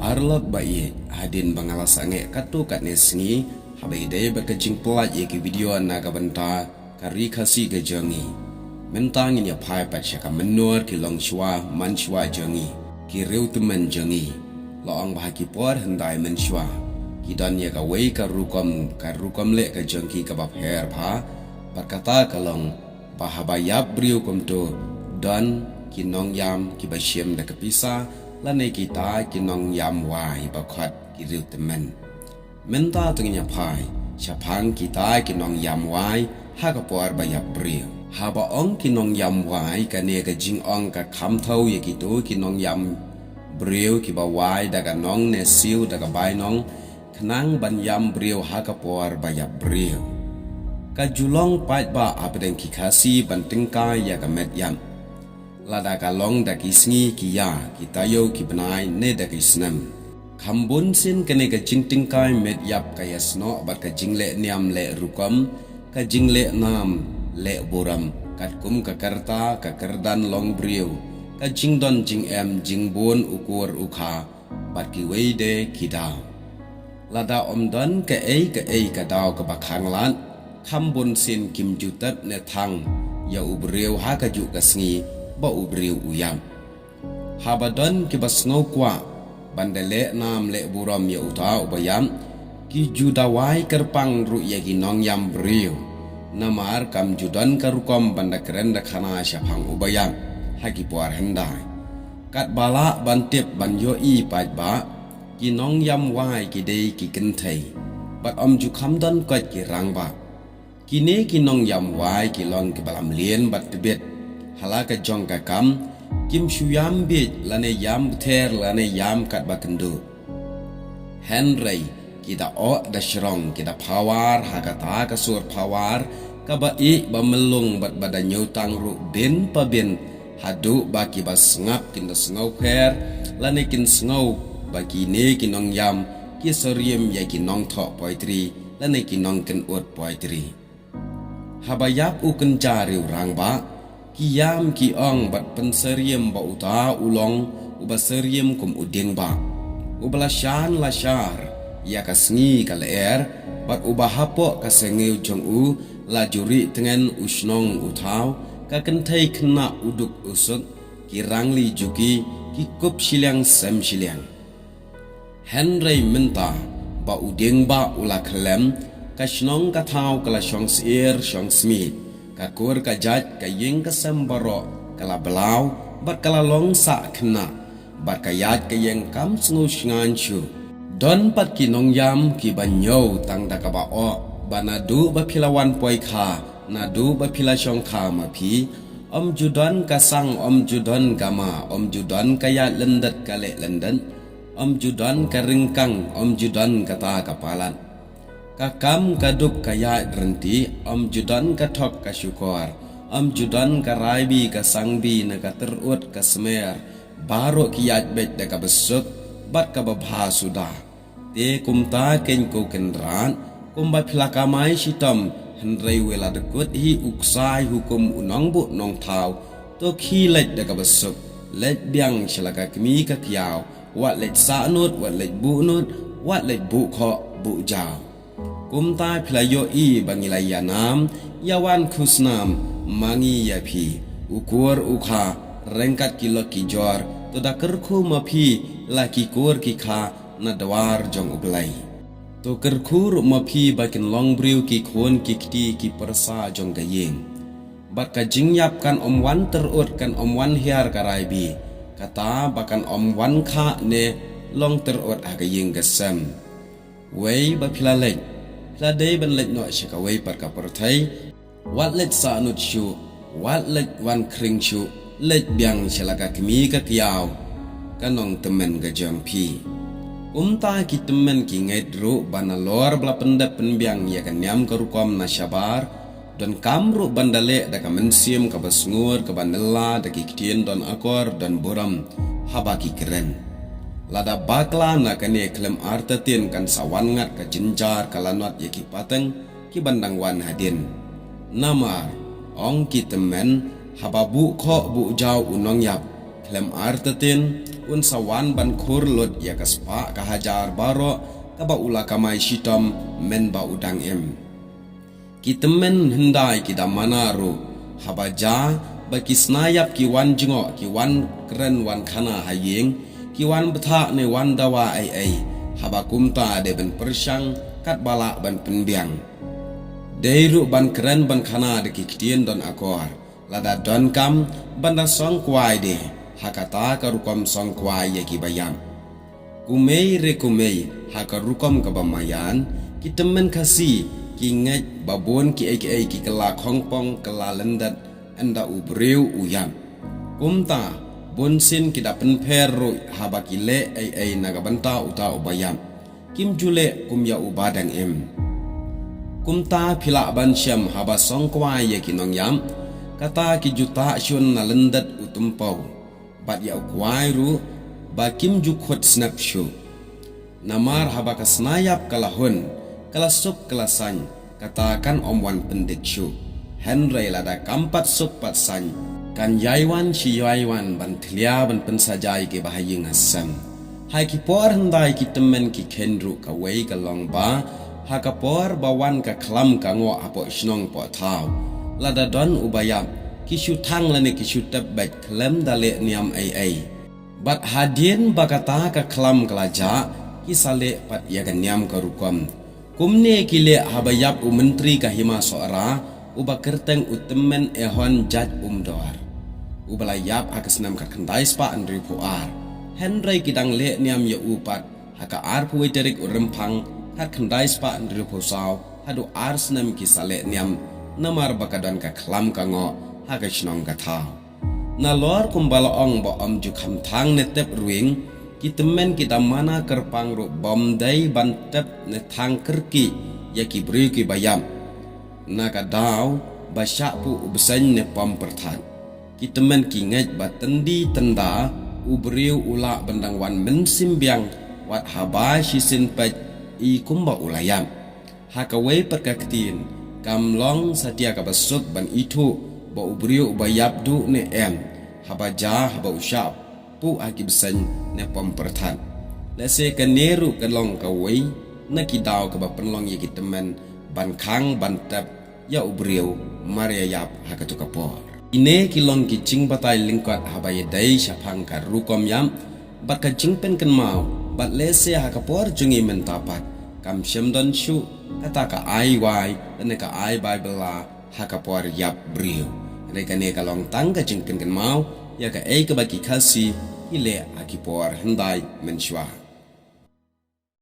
Arlot bayi hadin bangalas ange katu kat nesngi habai day berkejing pelat ye ki video naga benta kari kasi ke jangi mentangin ya pai pat syaka menur ki long shwa man shwa jangi ki riu temen jangi loang bahaki por hendai men shwa ki dan ya ka wei ka rukom le ka jangki ka bap her pha berkata kalong bahabayap briu kumto dan ki nong yam ki basyem da kapisa lanai kita kinong yam wai bakhat kiriu temen menta tengnya pai syapang kita kinong yam wai ha ka por bayap briu ha ba ong kinong yam wai ka ne ka jing ong ka kham thau ye kitu kinong yam briu ki ba wai daga nong ne siu daga bai nong khnang ban yam briu ha ka por bayap briu ka julong pai ba apden ki khasi ban tingkai ya ka met yam lada kalong daki sngi kiya kitayo kibnai ne daki snam khambun sin kene ka jingting kai met yap kaya sno bat ka jingle niam le rukam ka jingle nam le boram kat kum ka karta ka kardan long briu ka jingdon jing em jingbon ukur ukha bat ki weide kidaw lada omdon ka ei ka daw ka bakhang lan khambun sin kim jutat ne thang ya ubriu ha ka ju ka sngi ba ubriu uyam habadon ki basngau kwa bandele nam le buram ya uta ubayam ki judawai kerpang ru ya ki nong yam briu namar kam judan karukom banda keren da khana syapang ubayam hagi puar hendai kat bala bantip ban yo i pai ba ki nong yam wai ki dei ki kenthai bat om ju khamdan kwat ki rangba kini ki nong yam wai ki long ki balam lien bat tebet halaka jong ka kam kim shuyam bit lane yam ther lane yam kat bakendu henry kita o da shrong kita pawar hakata ka sur pawar ka ba I ba melung bat badanyo tang ru bin pa bin hadu baki bas ngap kin da snau kher lane kin snau baki ne kinong yam ki soriem ya kinong tho poetry lane kinong ken ut poetry habayap u ken cari urang ba kiyam ki ong bat penseriam ba uta ulong ubaseriam kum uding ba ubalasyan lasyar ya kasngi kaler bat ubahapo kasengeu jong u lajuri tengen usnong utau ka kentai kena uduk usuk kirangli juki kikup silyang sem silyang henry menta ba uding ba ula klem kasnong katau kala syong sir syong smith kakur kajat kaying kasembaro kala belau bat kala long sa kena bat kayat kayeng kam sngu shngan chu don pat kinong yam ki banyo tang da ka ba o banadu ba philawan poi kha nadu ba phila shong kha ma phi om judan kasang om judan gama om judan kayat lendat kale lendan om judan karingkang om judan kata kapalan kakam kaduk kaya renti om judan kathok ka syukor om judan ka raibi ka sangbi na ka terut ka smer baro kiyat bet da ka besuk bat ka babha suda te kumta ken ko kendran kumba philakamai sitam hendrai wela dekut hi uksai hukum unong bu nong thau to khi lek da ka besuk lek biang shalaka kmi ka kiaw wat lek sa nut wat lek bu nut wat lek bu kho bu jaw kumta philayo I bangilaya nam yawan khusnam mangi yapi ukur ukha rengkat kilo ki jor to da kerkhu mapi laki kur ki kha na dawar jong uglai to kerkhu mapi bakin long briu ki khon ki kti ki persa jong gayeng bat ka jingyap kan om wan terut kan om wan hiar karaibi kata bakan om wan kha ne long terut agayeng gasam wei ba philalek la day ban lek no shakaway par ka parthai wat lek sa nut shu wat lek wan kring shu lek biang shalaka kmi ka kiaw kanong temen ga jam phi umta ki temen ki ngedru banalor bla pendap penbiang ya kan yam ka rukom na syabar don kamru bandale da ka mensim ka basngur ka bandela da ki kitien don akor dan buram habaki keren lada bakla na kane klem artatin kan sawan ngat ka jinjar kalanot ye ki pateng ki bandang wan hadin namar ong ki temen hababu kho bu jaw unong yap klem artetin un sawan ban kurlut ya kaspa kahajar baro kaba ula kamai shitom men ba udang kitemen hendai kita manaru habaja baki snayap ki wan jingo ki wan keren wan khana haying ki wan betha ne wan dawa ai haba kumta de ben persang kat bala ban penbiang deiru ban keren ban khana de ki kitien don akor lada don kam banda song kwai de hakata karukom song kwai ya ki bayam kumei re kumei hakarukom ka bamayan kitemen kasi ki ngai babon ki ai ki kala khongpong kala lendat anda ubreu uyam kumta bonsin ki dapen perro habaki le ai nagabanta uta ubayam kim jule kum ya ubadang kumta phila ban syam haba songkwa ye ki nongyam kata ki juta syun na lendat utumpau bat ya kwai ru ba kim ju khot snapshu namar haba kasnayap kalahun kalasuk kalasan katakan omwan pendekshu Henry lada kampat supat san kan yaiwan si yaiwan ban thlia ban pensajai ke bahaying asam hai ki por handai ki temen ki kendru ka wei ka long ba ha ka por bawan ka klam ka ngo apo snong po thau lada don ubayam ki shu thang lane ki shu tap bat klam dale niam ai bat hadien bakata ka klam kalaja ki sale pat ya ka niam ka rukom kumne ki le habayap u menteri ka hima soara uba kerteng utemen ehon jaj umdor ubalayap akasnam ka kandai spa andri puar Henry kidang le niam ya upat haka ar puwe terik urempang hat kandai spa andri pusau hadu ar snam kisale niam namar bakadan ka klam ka ngo haka shnong ka thau na lor kumbala ong bo om ju kham thang ne tep ruing kitemen kita mana kerpang ru bom dai ban tep ne thang kerki ya ki bri ki bayam naga daw basyak pu ubesen ne pam perthan kitemen kinget batendi tenda ubriu ula bandang wan mensimbiang wat haba shisin pet I kumba ulayam hakawe perkaktin kamlong satia ka basuk ban itu ba ubriu bayabdu ne habaja haba usyap pu akibsen ne pam perthan lese kaneru kalong kawe nakidaw ka ba penlong ye kitemen ban khang ban tap ya ubriu maria yap hakatu kapor ine kilong ki ching batai lingkat habaye dai syapang ka rukom yam bat ka ching pen kan mau bat lese hakapor jungi mentapat kam syamdon shu kata ka ai wai dan ka ai bible la hakapor yap briu reka ne kalong tang ka ching pen kan mau ya ka ei ka baki khasi ile akipor hendai menshwa